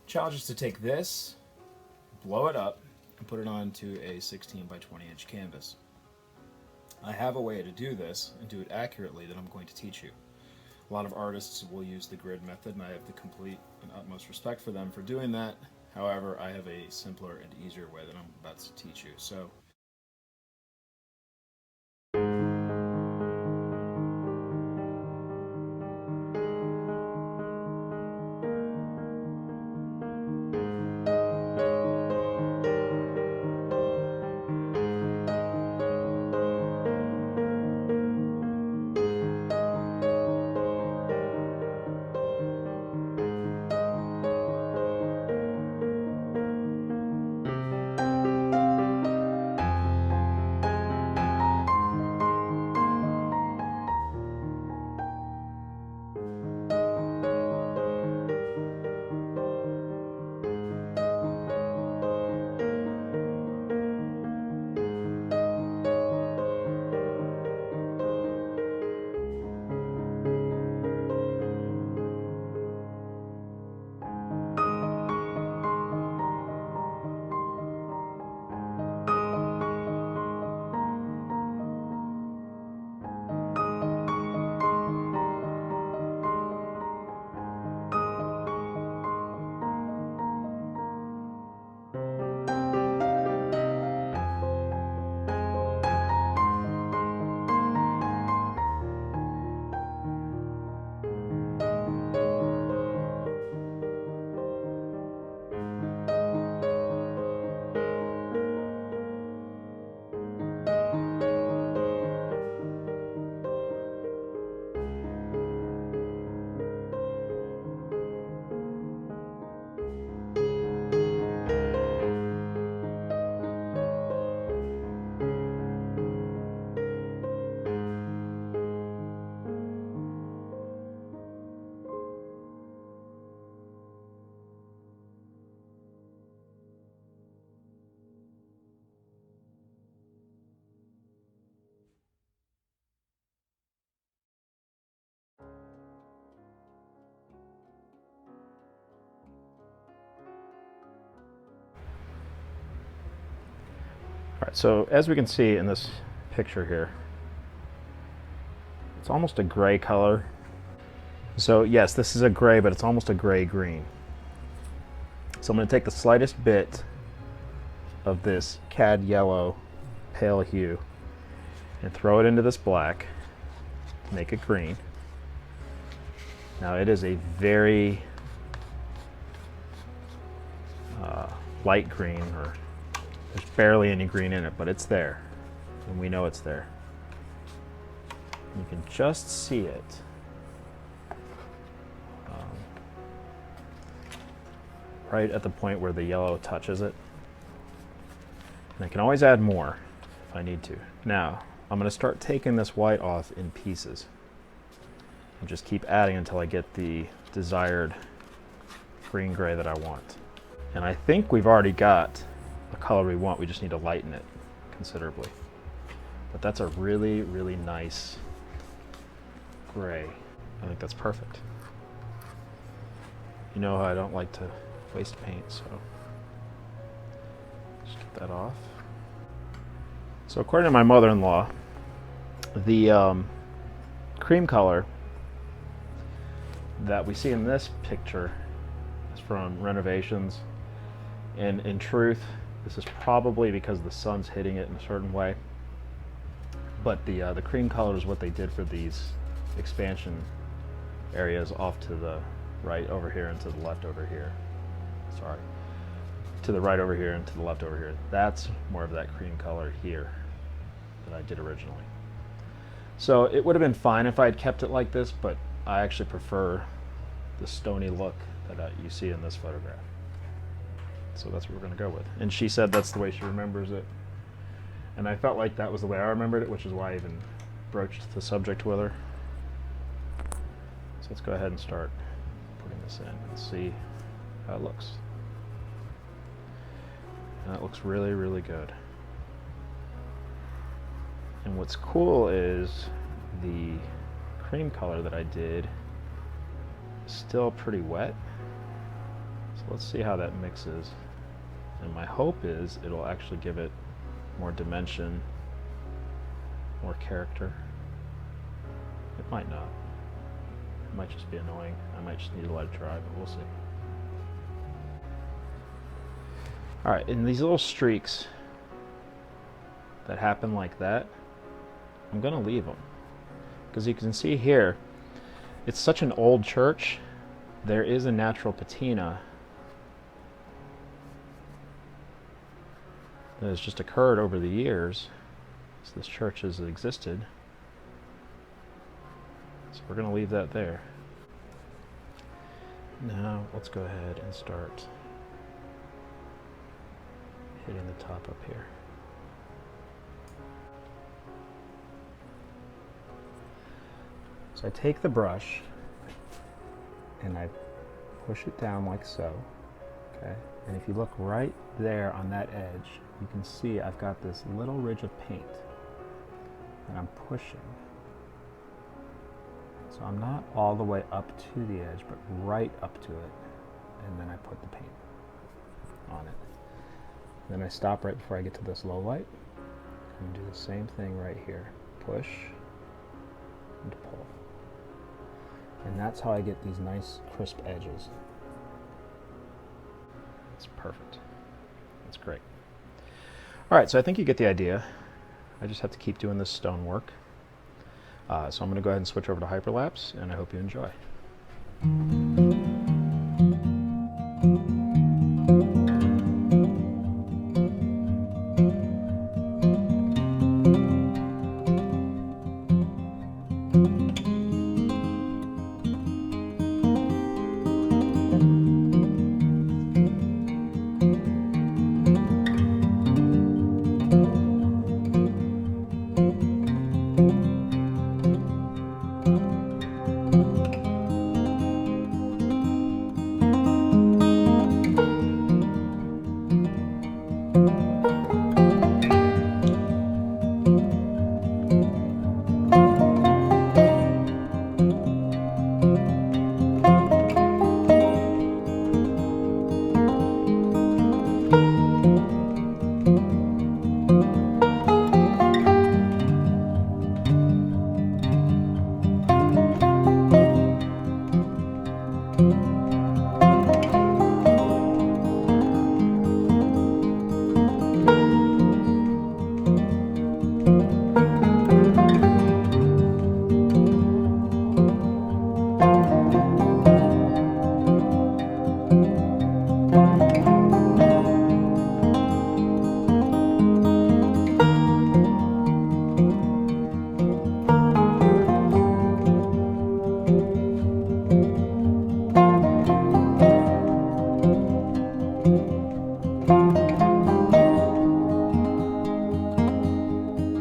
Challenge is to take this, blow it up, and put it onto a 16 by 20 inch canvas. I have a way to do this and do it accurately that I'm going to teach you. A lot of artists will use the grid method, and I have the complete and utmost respect for them for doing that. However, I have a simpler and easier way that I'm about to teach you. So Alright, so as we can see in this picture here, it's almost a gray color. So yes, this is a gray, but it's almost a gray-green. So I'm going to take the slightest bit of this cad yellow pale hue and throw it into this black to make it green. Now it is a very light green, or there's barely any green in it, but it's there, and we know it's there. You can just see it. Right at the point where the yellow touches it. And I can always add more if I need to. Now, I'm going to start taking this white off in pieces and just keep adding until I get the desired green-gray that I want. And I think we've already got the color we want, we just need to lighten it considerably. But that's a really, really nice gray. I think that's perfect. You know how I don't like to waste paint, so just get that off. So according to my mother-in-law, the cream color that we see in this picture is from renovations, and in truth this is probably because the sun's hitting it in a certain way, but the cream color is what they did for these expansion areas off to the right over here and to the left over here. Sorry, to the right over here and to the left over here. That's more of that cream color here that I did originally. So it would have been fine if I had kept it like this, but I actually prefer the stony look that you see in this photograph. So that's what we're going to go with. And she said that's the way she remembers it. And I felt like that was the way I remembered it, which is why I even broached the subject with her. So let's go ahead and start putting this in and see how it looks. And it looks really, really good. And what's cool is the cream color that I did is still pretty wet. So let's see how that mixes. And my hope is it'll actually give it more dimension, more character. It might not. It might just be annoying. I might just need to let it dry, but we'll see. Alright, and these little streaks that happen like that, I'm going to leave them. Because you can see here, it's such an old church, there is a natural patina that has just occurred over the years as this church has existed. So we're going to leave that there. Now let's go ahead and start hitting the top up here. So I take the brush and I push it down like so, okay? And if you look right there on that edge, you can see I've got this little ridge of paint and I'm pushing. So I'm not all the way up to the edge, but right up to it, and then I put the paint on it. Then I stop right before I get to this low light, and do the same thing right here. Push and pull. And that's how I get these nice crisp edges. It's perfect. That's great. All right, so I think you get the idea. I just have to keep doing this stone work. So I'm going to go ahead and switch over to hyperlapse, and I hope you enjoy.